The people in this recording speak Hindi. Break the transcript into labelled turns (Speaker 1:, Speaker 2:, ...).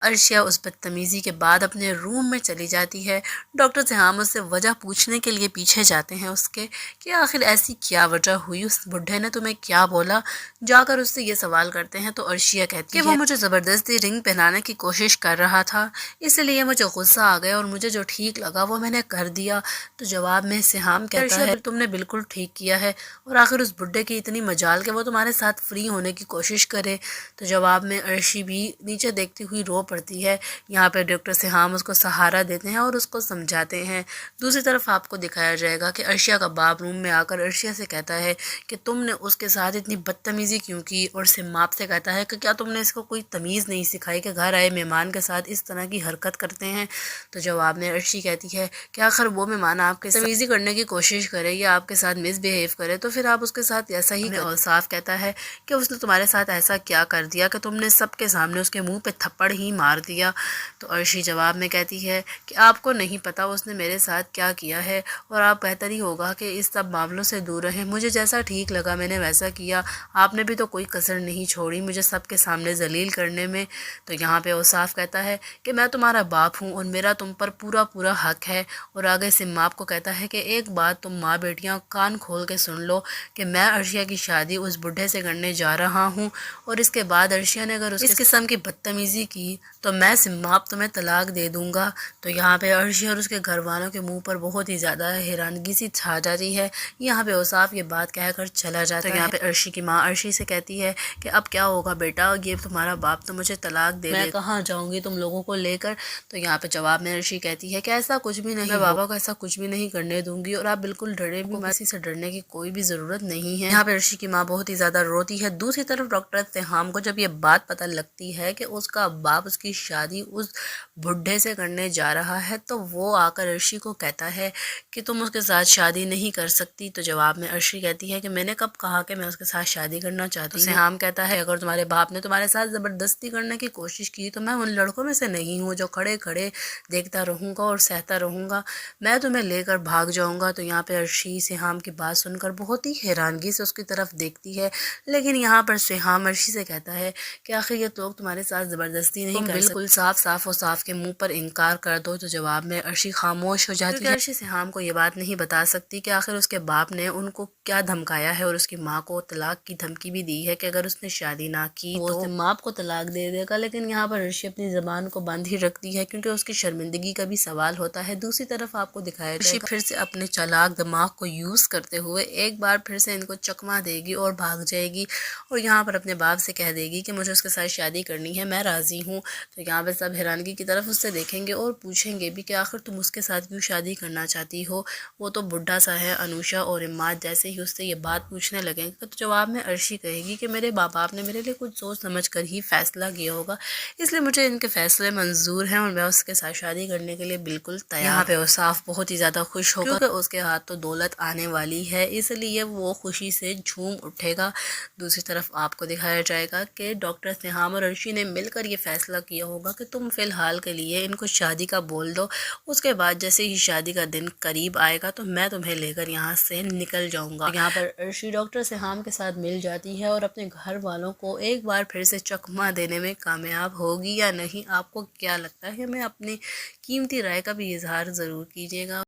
Speaker 1: अर्शिया उस बदतमीज़ी के बाद अपने रूम में चली जाती है। डॉक्टर सिहाम उससे वजह पूछने के लिए पीछे जाते हैं उसके कि आखिर ऐसी क्या वजह हुई, उस बुढ़े ने तुम्हें क्या बोला। जाकर उससे ये सवाल करते हैं तो अर्शिया कहती है कि वो मुझे ज़बरदस्ती रिंग पहनाने की कोशिश कर रहा था, इसलिए मुझे गुस्सा आ गया और मुझे जो ठीक लगा वो मैंने कर दिया। तो जवाब में सिहाम कहता है तुमने बिल्कुल ठीक किया है, और आखिर उस बुढ़े की इतनी मजाल कि वो तुम्हारे साथ फ्री होने की कोशिश करे। तो जवाब में अर्शी भी नीचे देखती हुई रो पड़ती है। यहाँ पे डॉक्टर सिहाम उसको सहारा देते हैं और उसको समझाते हैं। दूसरी तरफ आपको दिखाया जाएगा कि अर्शिया का बाप रूम में आकर अर्शिया से कहता है कि तुमने उसके साथ इतनी बदतमीज़ी क्यों की, और सिमाप से कहता है कि क्या तुमने इसको कोई तमीज़ नहीं सिखाई कि घर आए मेहमान के साथ इस तरह की हरकत करते हैं। तो जवाब में अर्शी कहती है कि आखिर वो मेहमान आपके तमीज़ी करने की कोशिश करे या आपके साथ मिसबिहेव करे तो फिर आप उसके साथ ऐसा ही और साफ कहता है कि उसने तुम्हारे साथ ऐसा क्या कर दिया कि तुमने सबके सामने उसके मुंह पे थप्पड़ ही मार दिया। तो अर्शी जवाब में कहती है कि आपको नहीं पता उसने मेरे साथ क्या किया है, और आप बेहतर ही होगा कि इस सब मामलों से दूर रहें। मुझे जैसा ठीक लगा मैंने वैसा किया, आपने भी तो कोई कसर नहीं छोड़ी मुझे सबके सामने जलील करने में। तो यहाँ पे वो साफ कहता है कि मैं तुम्हारा बाप हूँ और मेरा तुम पर पूरा पूरा हक है। और आगे सिमाप को कहता है कि एक बात तुम माँ बेटियाँ कान खोल के सुन लो कि मैं अर्शिया की शादी उस बुढ़े से करने जा रहा हूँ, और इसके बाद अर्शिया ने अगर इस किस्म की बदतमीज़ी की तो मैं सिमाप तुम्हें तलाक दे दूंगा। तो यहाँ पे अर्शिया और उसके घर वालों के मुंह पर बहुत ही ज़्यादा हैरानगी सी छा जाती है। यहाँ पे औसाफ ये बात कहकर चला जाता है। यहाँ पे अर्शी की माँ अर्शी से कहती है कि अब क्या होगा बेटा, ये तुम्हारा बाप तो मुझे तलाक दे, मैं कहाँ जाऊँगी तुम लोगों को लेकर। तो यहाँ पे जवाब में अर्शी कहती है कि ऐसा कुछ भी नहीं, मैं बाबा को ऐसा कुछ भी नहीं करने दूंगी, और आप बिल्कुल डरे भी, किसी से डरने की कोई भी ज़रूरत नहीं है। यहाँ पे अर्शी की माँ बहुत ही ज़्यादा रोती है। दूसरी तरफ डॉक्टर सिहाम को जब ये बात पता लगती है कि उसका बाप उसकी शादी उस बुढ़े से करने जा रहा है तो वो आकर अर्शी को कहता है कि तुम उसके साथ शादी नहीं कर सकती। तो जवाब में अर्शी कहती है कि मैंने कब कहा कि मैं उसके साथ शादी करना चाहती हूँ। सिहाम कहता है अगर तुम्हारे बाप ने तुम्हारे साथ ज़बरदस्ती करने की कोशिश की तो मैं उन लड़कों में से नहीं हूँ जो खड़े खड़े देखता रहूँगा और सहता रहूँगा, मैं तुम्हें लेकर भाग जाऊँगा। तो यहाँ पे अर्शी सिहाम की बात सुनकर बहुत ही हैरानगी से उसकी तरफ देखती है, लेकिन यहाँ पर सिहाम अर्शी से कहता है कि आखिर ये लोग तुम्हारे साथ ज़बरदस्ती नहीं कर, बिल्कुल साफ साफ और साफ के मुंह पर इनकार कर दो। तो जवाब में अर्शी खामोश हो जाती है। अर्शी सिहाम को ये बात नहीं बता सकती कि आखिर उसके बाप ने उनको क्या धमकाया है, और उसकी माँ को तलाक की धमकी भी दी है कि अगर उसने शादी ना की तो उसके माप को तलाक दे देगा। लेकिन यहाँ पर अर्शी अपनी ज़बान को बंद ही रखती है क्योंकि उसकी शर्मिंदगी का भी सवाल होता है। दूसरी तरफ आपको दिखाया जाएगा फिर से अपने चालाक दिमाग को यूज़ करते हुए एक बार फिर से इनको चकमा देगी और भाग जाएगी, और यहाँ पर अपने बाप से कह देगी कि मुझे उसके साथ शादी करनी है, मैं राज़ी हूँ। तो यहाँ पर सब हैरानगी की तरफ उससे देखेंगे और पूछेंगे भी कि आखिर तुम उसके साथ क्यों शादी करना चाहती हो, वो तो बुढ़ा सा है। अनुषा और इमाद जैसे ही उससे ये बात पूछने लगेंगे तो जवाब में अर्शी कहेगी कि मेरे बाप ने मेरे लिए कुछ सोच समझ कर ही फैसला किया होगा, इसलिए मुझे इनके फैसले मंजूर हैं और मैं उसके साथ शादी करने के लिए बिल्कुल तैयार। यहाँ पे औसाफ बहुत ही ज़्यादा खुश होगा क्योंकि उसके हाथ तो दौलत आने वाली है, इसलिए वो खुशी से झूम उठेगा। दूसरी तरफ आपको दिखाया जाएगा कि डॉक्टर सिहाम और अर्शी ने मिलकर ये फैसला किया होगा कि तुम फिलहाल के लिए इनको शादी का बोल दो, उसके बाद जैसे ही शादी का दिन करीब आएगा तो मैं तुम्हें लेकर यहाँ से निकल जाऊँगा। तो यहाँ पर अर्शी डॉक्टर सिहाम के साथ मिल जाती है और अपने घर वालों को एक बार फिर से चकमा देने में कामयाब होगी या नहीं, आपको क्या लगता है? मैं अपनी कीमती राय का भी इजहार ज़रूर कीजिएगा।